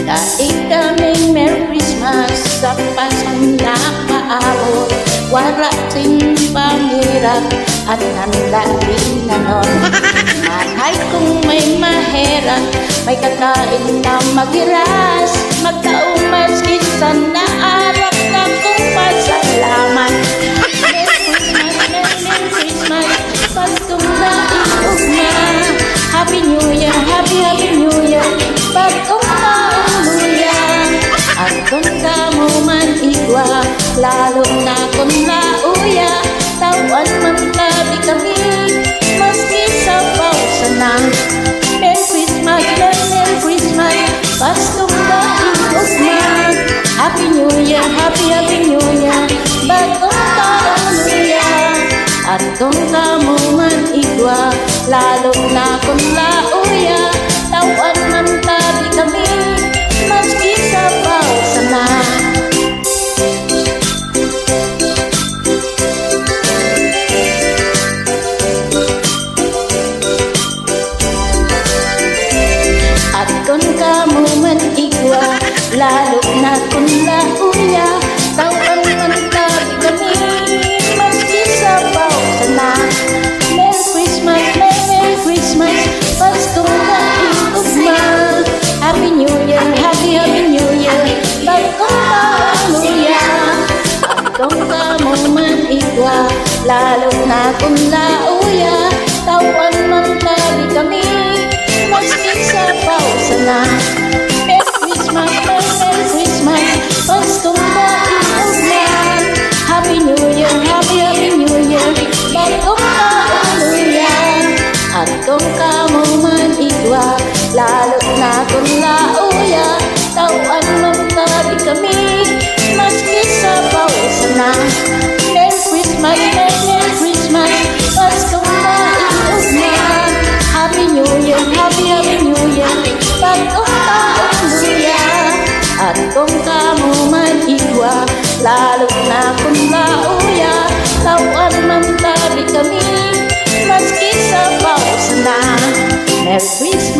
Daig kaming Merry Christmas sa Paskong nakaabot. Wala ting pangirap at handa rin na nun. Manay kung may mahera, may kakain na magiras. Magtaong maski sa naarap na kong pasalamat. Merry Christmas, Paskong naiugma. Happy New Year, Happy New Year, Bagong taong luya. At kung kamo man igwa, lalo na kung lauya, tawan man tabi kami, maski sa pausa na. Merry Christmas, Merry Christmas, Paskong naiugma. Happy New Year, Happy New Year, Bagong taong luya. At kung kamo man igwa, lalo na kung lauya, tawan man tabi kami, maski sa pausa na. At kung kamo man igwa, lalo na kung lauya, tawan man tabi kami, maski sa pausa na. Merry Christmas, Merry Christmas, Paskong naiugma. Happy New Year, Happy New Year, Bagong taong luya. At kung kamo man igwa, lalo na kung lauya, tawan man tabi kami, maski sa pausa na. Merry Christmas, Merry Christmas, Paskong naiugma. Happy New Year, Happy New Year, Bagong taong luya. At kung kamo man igwa, lalo na kung lauya, tawan man tabi kami, maski sa pausa na. Merry Christmas, Merry Christmas, Paskong naiugma. Happy New Year, Happy New Year, Bagong taong luya. At kung kamo man igwa, lalo na kung lauya, tawan man tabi kami, maski sa pausa na. Merry Christmas.